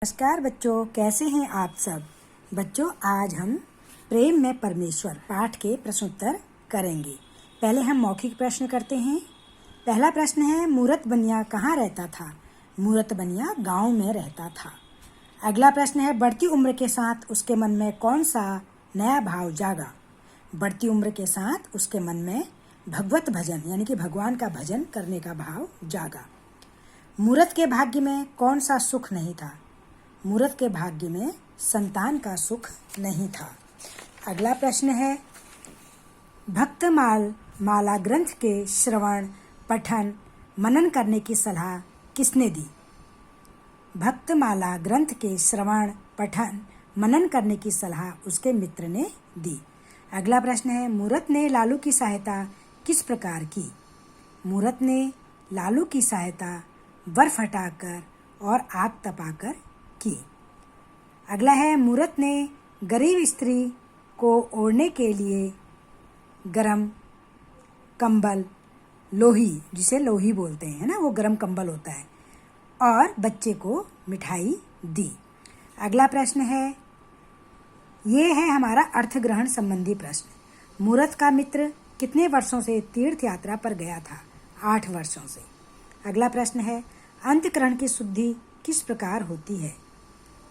नमस्कार बच्चों, कैसे हैं आप सब। बच्चों, आज हम प्रेम में परमेश्वर पाठ के प्रश्नोत्तर करेंगे। पहले हम मौखिक प्रश्न करते हैं। पहला प्रश्न है, मूरत बनिया कहाँ रहता था। मूरत बनिया गांव में रहता था। अगला प्रश्न है, बढ़ती उम्र के साथ उसके मन में कौन सा नया भाव जागा। बढ़ती उम्र के साथ उसके मन में भगवत भजन यानी कि भगवान का भजन करने का भाव जागा। मूरत के भाग्य में कौन सा सुख नहीं था। मूरत के भाग्य में संतान का सुख नहीं था। अगला प्रश्न है, भक्त माला ग्रंथ के श्रवण पठन मनन करने की सलाह किसने दी। भक्त माला ग्रंथ के श्रवण पठन मनन करने की सलाह उसके मित्र ने दी। अगला प्रश्न है, मूरत ने लालू की सहायता किस प्रकार की। मूरत ने लालू की सहायता बर्फ हटाकर और आग तपाकर की। अगला है, मूरत ने गरीब स्त्री को ओढ़ने के लिए गरम कंबल लोही, जिसे लोही बोलते हैं ना, वो गरम कंबल होता है, और बच्चे को मिठाई दी। अगला प्रश्न है, ये है हमारा अर्थ ग्रहण संबंधी प्रश्न। मूरत का मित्र कितने वर्षों से तीर्थ यात्रा पर गया था। 8 वर्षों से। अगला प्रश्न है, अंतःकरण की शुद्धि किस प्रकार होती है।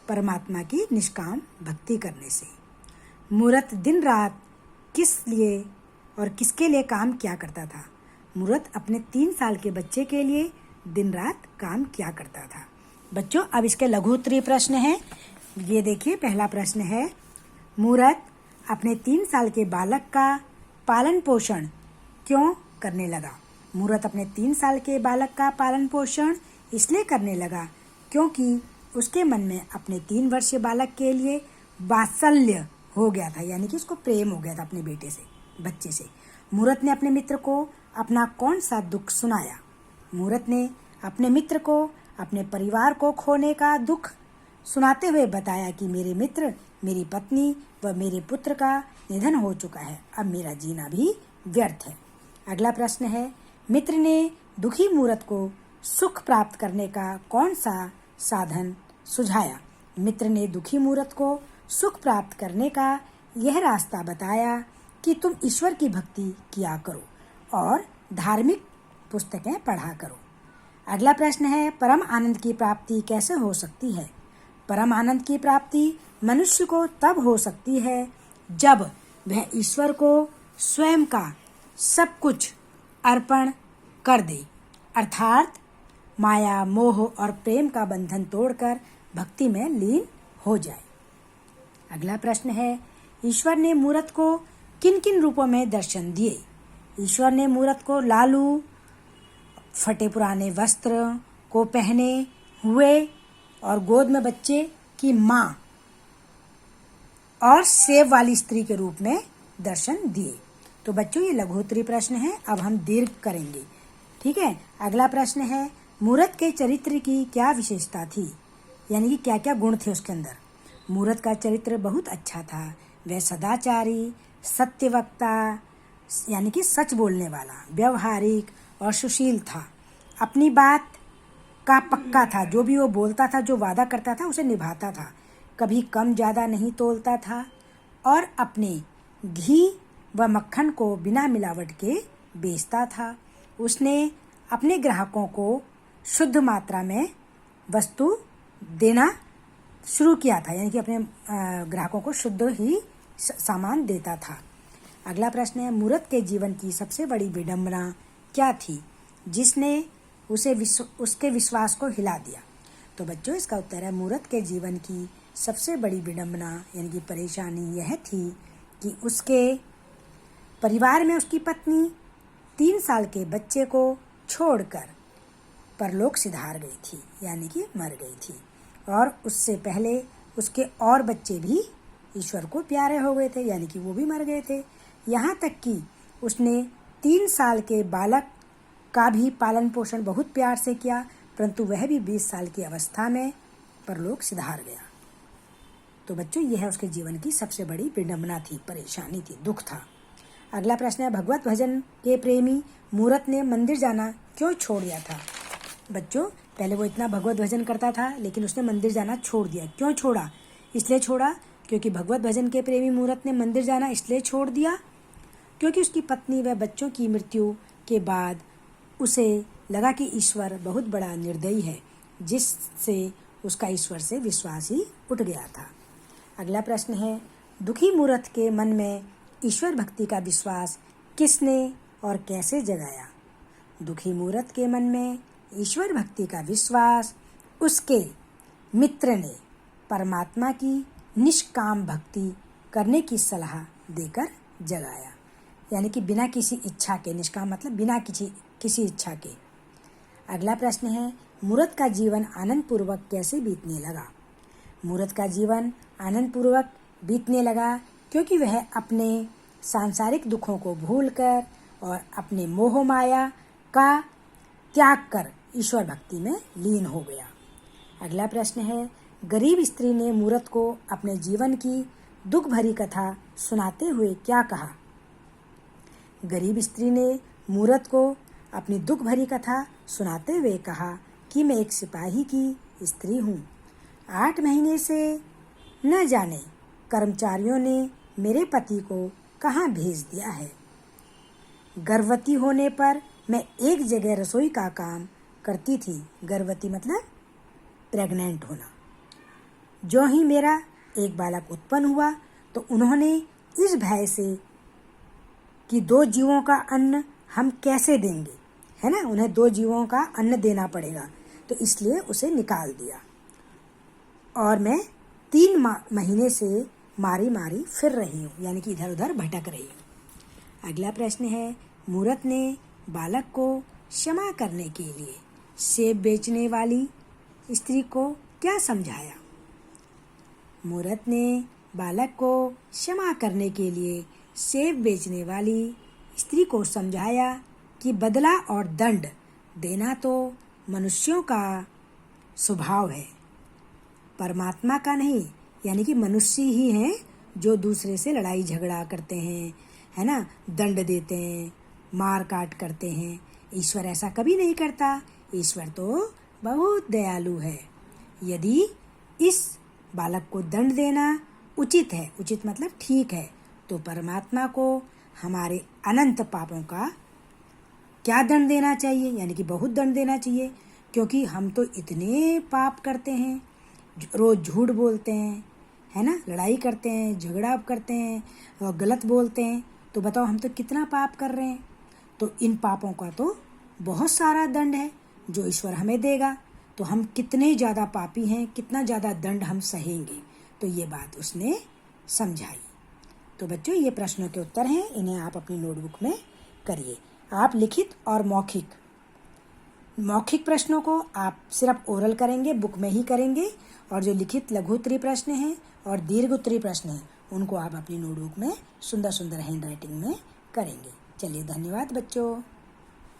परमात्मा की निष्काम भक्ति करने से। मूरत दिन रात किस लिए और किसके लिए काम किया करता था। मूरत अपने 3 साल के बच्चे के लिए दिन रात काम किया करता था। बच्चों, अब इसके लघु उत्तरीय प्रश्न हैं। ये देखिए, पहला प्रश्न है, मूरत अपने 3 साल के बालक का पालन पोषण क्यों करने लगा। मूरत अपने 3 साल के बालक का पालन पोषण इसलिए करने लगा क्योंकि उसके मन में अपने 3 वर्षीय बालक के लिए वात्सल्य हो गया था, यानी कि उसको प्रेम हो गया था अपने बच्चे से। मूरत ने अपने मित्र को अपना कौन सा दुख सुनाया। मूरत ने अपने मित्र को अपने परिवार को खोने का दुख सुनाते हुए बताया कि मेरे मित्र, मेरी पत्नी व मेरे पुत्र का निधन हो चुका है, अब मेरा जीना भी व्यर्थ है। अगला प्रश्न है, मित्र ने दुखी मूरत को सुख प्राप्त करने का कौन सा साधन सुझाया। मित्र ने दुखी मूरत को सुख प्राप्त करने का यह रास्ता बताया कि तुम ईश्वर की भक्ति किया करो और धार्मिक पुस्तकें पढ़ा करो। अगला प्रश्न है, परम आनंद की प्राप्ति कैसे हो सकती है। परम आनंद की प्राप्ति मनुष्य को तब हो सकती है जब वह ईश्वर को स्वयं का सब कुछ अर्पण कर दे, अर्थात माया, मोह और प्रेम का बंधन तोड़कर भक्ति में लीन हो जाए। अगला प्रश्न है, ईश्वर ने मूरत को किन किन रूपों में दर्शन दिए। ईश्वर ने मूरत को लालू, फटे पुराने वस्त्र को पहने हुए और गोद में बच्चे की माँ और सेब वाली स्त्री के रूप में दर्शन दिए। तो बच्चों, ये लघु उत्तरीय प्रश्न है। अब हम दीर्घ करेंगे, ठीक है। अगला प्रश्न है, मूरत के चरित्र की क्या विशेषता थी, यानी कि क्या क्या गुण थे उसके अंदर। मूरत का चरित्र बहुत अच्छा था। वह सदाचारी, सत्यवक्ता यानी कि सच बोलने वाला, व्यवहारिक और सुशील था। अपनी बात का पक्का था, जो भी वो बोलता था, जो वादा करता था उसे निभाता था। कभी कम ज़्यादा नहीं तोलता था और अपने घी व मक्खन को बिना मिलावट के बेचता था। उसने अपने ग्राहकों को शुद्ध मात्रा में वस्तु देना शुरू किया था, यानी कि अपने ग्राहकों को शुद्ध ही सामान देता था। अगला प्रश्न है, मूरत के जीवन की सबसे बड़ी विडंबना क्या थी जिसने उसके विश्वास को हिला दिया। तो बच्चों, इसका उत्तर है, मूरत के जीवन की सबसे बड़ी विडंबना यानी कि परेशानी यह थी कि उसके परिवार में उसकी पत्नी 3 साल के बच्चे को छोड़कर परलोक सिधार गई थी, यानी कि मर गई थी, और उससे पहले उसके और बच्चे भी ईश्वर को प्यारे हो गए थे, यानी कि वो भी मर गए थे। यहाँ तक कि उसने 3 साल के बालक का भी पालन पोषण बहुत प्यार से किया, परंतु वह भी 20 साल की अवस्था में परलोक सिधार गया। तो बच्चों, यह उसके जीवन की सबसे बड़ी विडंबना थी, परेशानी थी, दुख था। अगला प्रश्न है, भगवत भजन के प्रेमी मूरत ने मंदिर जाना क्यों छोड़ दिया था। बच्चों, पहले वो इतना भगवत भजन करता था, लेकिन उसने मंदिर जाना छोड़ दिया। क्यों छोड़ा? इसलिए छोड़ा क्योंकि भगवत भजन के प्रेमी मूरत ने मंदिर जाना इसलिए छोड़ दिया क्योंकि उसकी पत्नी व बच्चों की मृत्यु के बाद उसे लगा कि ईश्वर बहुत बड़ा निर्दयी है, जिससे उसका ईश्वर से विश्वास ही उठ गया था। अगला प्रश्न है, दुखी मूरत के मन में ईश्वर भक्ति का विश्वास किसने और कैसे जगाया? दुखी मूरत के मन में ईश्वर भक्ति का विश्वास उसके मित्र ने परमात्मा की निष्काम भक्ति करने की सलाह देकर जगाया, यानी कि बिना किसी इच्छा के। निष्काम मतलब बिना किसी इच्छा के। अगला प्रश्न है, मूरत का जीवन आनंद पूर्वक कैसे बीतने लगा? मूरत का जीवन आनंद पूर्वक बीतने लगा क्योंकि वह अपने सांसारिक दुखों को भूलकर और अपने मोह माया का त्याग कर ईश्वर भक्ति में लीन हो गया। अगला प्रश्न है, गरीब स्त्री ने मूरत को अपने जीवन की दुख भरी कथा सुनाते हुए क्या कहा? गरीब स्त्री ने मूरत को अपनी दुख भरी कथा सुनाते हुए कहा कि मैं एक सिपाही की स्त्री हूँ। 8 महीने से न जाने कर्मचारियों ने मेरे पति को कहाँ भेज दिया है। गर्भवती होने पर मैं एक जगह रसोई का काम करती थी। गर्भवती मतलब प्रेग्नेंट होना। जो ही मेरा एक बालक उत्पन्न हुआ तो उन्होंने इस भय से कि 2 जीवों का अन्न हम कैसे देंगे, है ना, उन्हें 2 जीवों का अन्न देना पड़ेगा, तो इसलिए उसे निकाल दिया और मैं 3 महीने से मारी मारी फिर रही हूँ, यानी कि इधर उधर भटक रही हूँ। अगला प्रश्न है, मूरत ने बालक को क्षमा करने के लिए सेब बेचने वाली स्त्री को क्या समझाया? मूरत ने बालक को क्षमा करने के लिए सेब बेचने वाली स्त्री को समझाया कि बदला और दंड देना तो मनुष्यों का स्वभाव है, परमात्मा का नहीं। यानी कि मनुष्य ही हैं जो दूसरे से लड़ाई झगड़ा करते हैं, है ना, दंड देते हैं, मार काट करते हैं। ईश्वर ऐसा कभी नहीं करता। ईश्वर तो बहुत दयालु है। यदि इस बालक को दंड देना उचित है, उचित मतलब ठीक है, तो परमात्मा को हमारे अनंत पापों का क्या दंड देना चाहिए, यानी कि बहुत दंड देना चाहिए, क्योंकि हम तो इतने पाप करते हैं, रोज झूठ बोलते हैं, है ना, लड़ाई करते हैं, झगड़ा करते हैं और गलत बोलते हैं। तो बताओ हम तो कितना पाप कर रहे हैं। तो इन पापों का तो बहुत सारा दंड है जो ईश्वर हमें देगा। तो हम कितने ज़्यादा पापी हैं, कितना ज़्यादा दंड हम सहेंगे। तो ये बात उसने समझाई। तो बच्चों, ये प्रश्नों के उत्तर हैं, इन्हें आप अपनी नोटबुक में करिए। आप लिखित और मौखिक प्रश्नों को आप सिर्फ ओरल करेंगे, बुक में ही करेंगे, और जो लिखित लघु उत्तरीय प्रश्न हैं और दीर्घ उत्तरीय प्रश्न हैं उनको आप अपनी नोटबुक में सुंदर सुंदर हैंड राइटिंग में करेंगे। चलिए, धन्यवाद बच्चों।